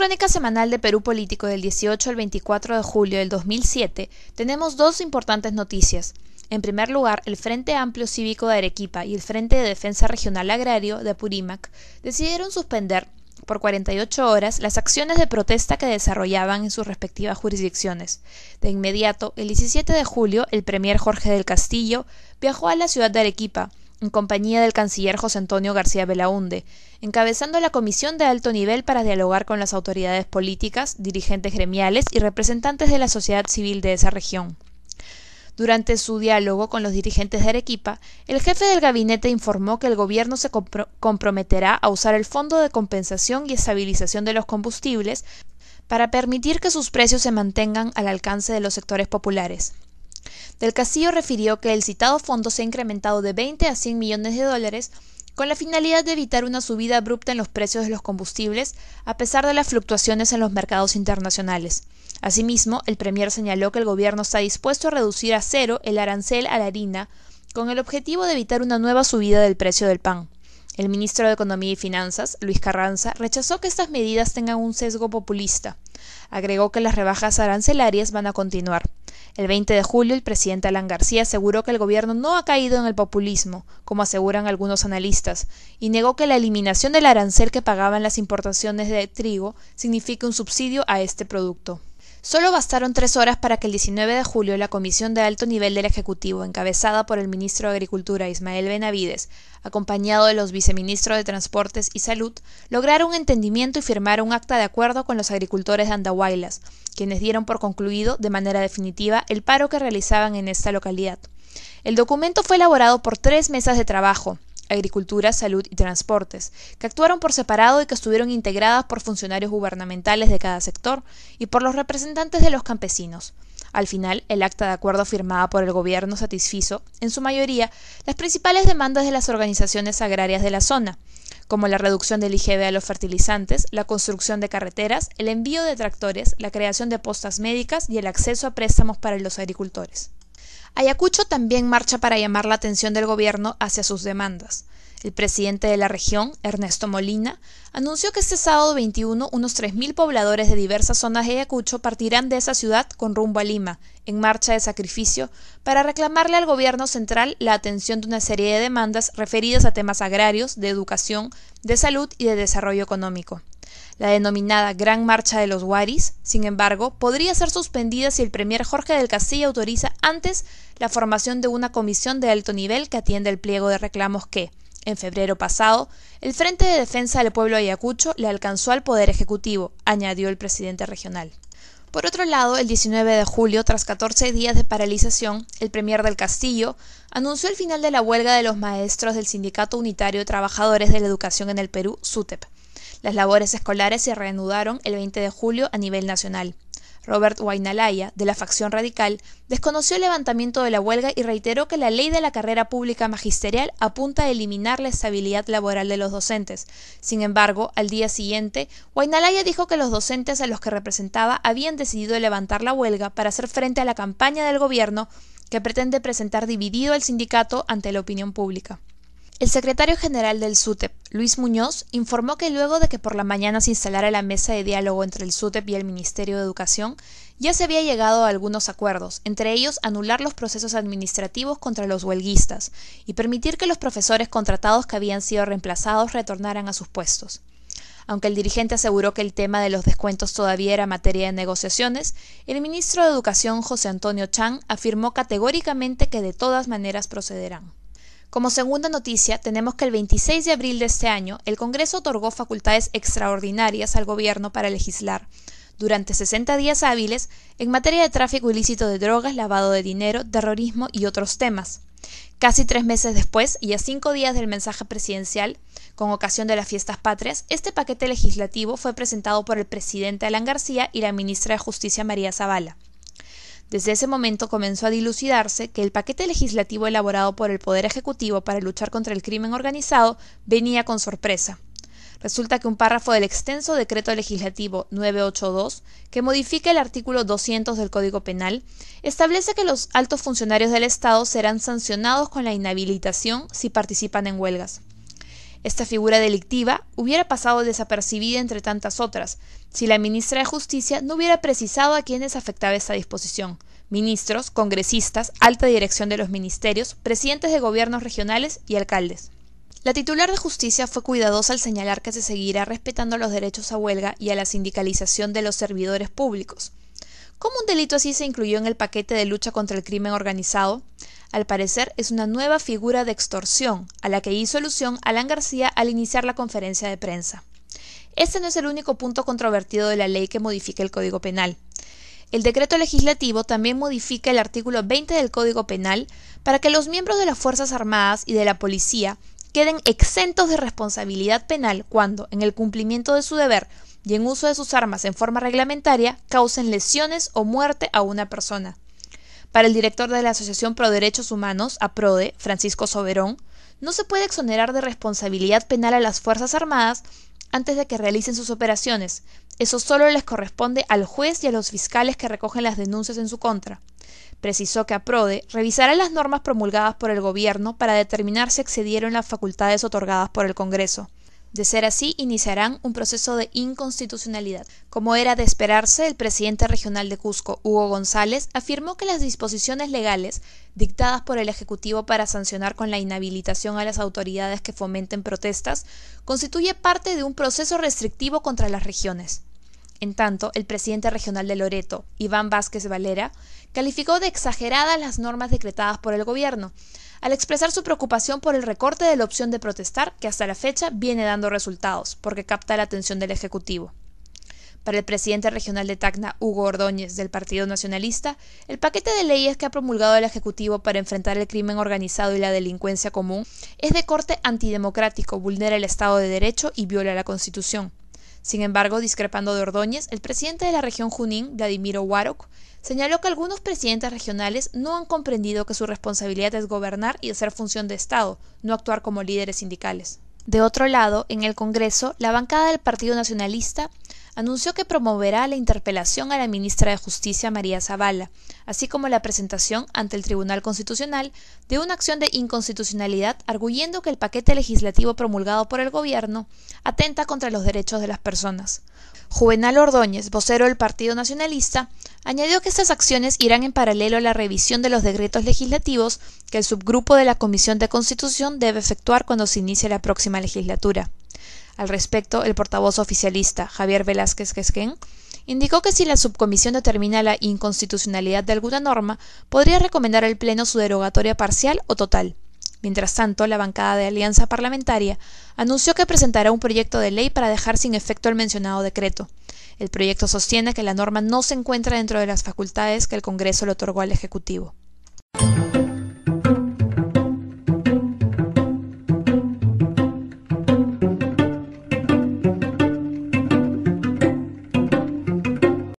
crónica semanal de Perú Político del 18 al 24 de julio del 2007 tenemos dos importantes noticias. En primer lugar, el Frente Amplio Cívico de Arequipa y el Frente de Defensa Regional Agrario de Apurímac decidieron suspender por 48 horas las acciones de protesta que desarrollaban en sus respectivas jurisdicciones. De inmediato, el 17 de julio, el premier Jorge del Castillo viajó a la ciudad de Arequipa, en compañía del canciller José Antonio García Belaúnde, encabezando la comisión de alto nivel para dialogar con las autoridades políticas, dirigentes gremiales y representantes de la sociedad civil de esa región. Durante su diálogo con los dirigentes de Arequipa, el jefe del gabinete informó que el gobierno se comprometerá a usar el Fondo de Compensación y Estabilización de los Combustibles para permitir que sus precios se mantengan al alcance de los sectores populares. Del Castillo refirió que el citado fondo se ha incrementado de 20 a 100 millones de dólares con la finalidad de evitar una subida abrupta en los precios de los combustibles a pesar de las fluctuaciones en los mercados internacionales. Asimismo, el premier señaló que el gobierno está dispuesto a reducir a cero el arancel a la harina con el objetivo de evitar una nueva subida del precio del pan. El ministro de Economía y Finanzas, Luis Carranza, rechazó que estas medidas tengan un sesgo populista. Agregó que las rebajas arancelarias van a continuar. El 20 de julio, el presidente Alan García aseguró que el gobierno no ha caído en el populismo, como aseguran algunos analistas, y negó que la eliminación del arancel que pagaban las importaciones de trigo signifique un subsidio a este producto. Solo bastaron 3 horas para que el 19 de julio la Comisión de Alto Nivel del Ejecutivo, encabezada por el ministro de Agricultura Ismael Benavides, acompañado de los viceministros de Transportes y Salud, lograra un entendimiento y firmara un acta de acuerdo con los agricultores de Andahuaylas, quienes dieron por concluido de manera definitiva el paro que realizaban en esta localidad. El documento fue elaborado por 3 mesas de trabajo, Agricultura, Salud y Transportes, que actuaron por separado y que estuvieron integradas por funcionarios gubernamentales de cada sector y por los representantes de los campesinos. Al final, el acta de acuerdo firmada por el gobierno satisfizo, en su mayoría, las principales demandas de las organizaciones agrarias de la zona, como la reducción del IGV a los fertilizantes, la construcción de carreteras, el envío de tractores, la creación de postas médicas y el acceso a préstamos para los agricultores. Ayacucho también marcha para llamar la atención del gobierno hacia sus demandas. El presidente de la región, Ernesto Molina, anunció que este sábado 21 unos 3.000 pobladores de diversas zonas de Ayacucho partirán de esa ciudad con rumbo a Lima, en marcha de sacrificio, para reclamarle al gobierno central la atención de una serie de demandas referidas a temas agrarios, de educación, de salud y de desarrollo económico. La denominada Gran Marcha de los Guaris, sin embargo, podría ser suspendida si el premier Jorge del Castillo autoriza antes la formación de una comisión de alto nivel que atienda el pliego de reclamos que, en febrero pasado, el Frente de Defensa del Pueblo de Ayacucho le alcanzó al Poder Ejecutivo, añadió el presidente regional. Por otro lado, el 19 de julio, tras 14 días de paralización, el premier del Castillo anunció el final de la huelga de los maestros del Sindicato Unitario de Trabajadores de la Educación en el Perú, SUTEP. Las labores escolares se reanudaron el 20 de julio a nivel nacional. Robert Huaynalaya, de la facción radical, desconoció el levantamiento de la huelga y reiteró que la ley de la carrera pública magisterial apunta a eliminar la estabilidad laboral de los docentes. Sin embargo, al día siguiente, Huaynalaya dijo que los docentes a los que representaba habían decidido levantar la huelga para hacer frente a la campaña del gobierno que pretende presentar dividido al sindicato ante la opinión pública. El secretario general del SUTEP, Luis Muñoz, informó que luego de que por la mañana se instalara la mesa de diálogo entre el SUTEP y el Ministerio de Educación, ya se había llegado a algunos acuerdos, entre ellos anular los procesos administrativos contra los huelguistas y permitir que los profesores contratados que habían sido reemplazados retornaran a sus puestos. Aunque el dirigente aseguró que el tema de los descuentos todavía era materia de negociaciones, el ministro de Educación, José Antonio Chang, afirmó categóricamente que de todas maneras procederán. Como segunda noticia, tenemos que el 26 de abril de este año, el Congreso otorgó facultades extraordinarias al gobierno para legislar, durante 60 días hábiles, en materia de tráfico ilícito de drogas, lavado de dinero, terrorismo y otros temas. Casi 3 meses después, y a 5 días del mensaje presidencial, con ocasión de las fiestas patrias, este paquete legislativo fue presentado por el presidente Alan García y la ministra de Justicia María Zavala. Desde ese momento comenzó a dilucidarse que el paquete legislativo elaborado por el Poder Ejecutivo para luchar contra el crimen organizado venía con sorpresa. Resulta que un párrafo del extenso Decreto Legislativo 982, que modifica el artículo 200 del Código Penal, establece que los altos funcionarios del Estado serán sancionados con la inhabilitación si participan en huelgas. Esta figura delictiva hubiera pasado desapercibida entre tantas otras, si la ministra de Justicia no hubiera precisado a quiénes afectaba esta disposición: ministros, congresistas, alta dirección de los ministerios, presidentes de gobiernos regionales y alcaldes. La titular de Justicia fue cuidadosa al señalar que se seguirá respetando los derechos a huelga y a la sindicalización de los servidores públicos. ¿Cómo un delito así se incluyó en el paquete de lucha contra el crimen organizado? Al parecer es una nueva figura de extorsión, a la que hizo alusión Alan García al iniciar la conferencia de prensa. Este no es el único punto controvertido de la ley que modifica el Código Penal. El decreto legislativo también modifica el artículo 20 del Código Penal para que los miembros de las Fuerzas Armadas y de la Policía queden exentos de responsabilidad penal cuando, en el cumplimiento de su deber y en uso de sus armas en forma reglamentaria, causen lesiones o muerte a una persona. Para el director de la Asociación Pro Derechos Humanos, APRODE, Francisco Soberón, no se puede exonerar de responsabilidad penal a las Fuerzas Armadas antes de que realicen sus operaciones. Eso solo les corresponde al juez y a los fiscales que recogen las denuncias en su contra. Precisó que APRODE revisará las normas promulgadas por el gobierno para determinar si excedieron las facultades otorgadas por el Congreso. De ser así, iniciarán un proceso de inconstitucionalidad. Como era de esperarse, el presidente regional de Cusco, Hugo González, afirmó que las disposiciones legales dictadas por el Ejecutivo para sancionar con la inhabilitación a las autoridades que fomenten protestas constituye parte de un proceso restrictivo contra las regiones. En tanto, el presidente regional de Loreto, Iván Vázquez Valera, calificó de exageradas las normas decretadas por el gobierno, al expresar su preocupación por el recorte de la opción de protestar que hasta la fecha viene dando resultados, porque capta la atención del Ejecutivo. Para el presidente regional de Tacna, Hugo Ordóñez, del Partido Nacionalista, el paquete de leyes que ha promulgado el Ejecutivo para enfrentar el crimen organizado y la delincuencia común es de corte antidemocrático, vulnera el Estado de Derecho y viola la Constitución. Sin embargo, discrepando de Ordóñez, el presidente de la región Junín, Vladimiro Huároc, señaló que algunos presidentes regionales no han comprendido que su responsabilidad es gobernar y hacer función de Estado, no actuar como líderes sindicales. De otro lado, en el Congreso, la bancada del Partido Nacionalista anunció que promoverá la interpelación a la ministra de Justicia, María Zavala, así como la presentación ante el Tribunal Constitucional de una acción de inconstitucionalidad arguyendo que el paquete legislativo promulgado por el gobierno atenta contra los derechos de las personas. Juvenal Ordóñez, vocero del Partido Nacionalista, añadió que estas acciones irán en paralelo a la revisión de los decretos legislativos que el subgrupo de la Comisión de Constitución debe efectuar cuando se inicie la próxima legislatura. Al respecto, el portavoz oficialista, Javier Velázquez Quesquén, indicó que si la subcomisión determina la inconstitucionalidad de alguna norma, podría recomendar al Pleno su derogatoria parcial o total. Mientras tanto, la bancada de Alianza Parlamentaria anunció que presentará un proyecto de ley para dejar sin efecto el mencionado decreto. El proyecto sostiene que la norma no se encuentra dentro de las facultades que el Congreso le otorgó al Ejecutivo.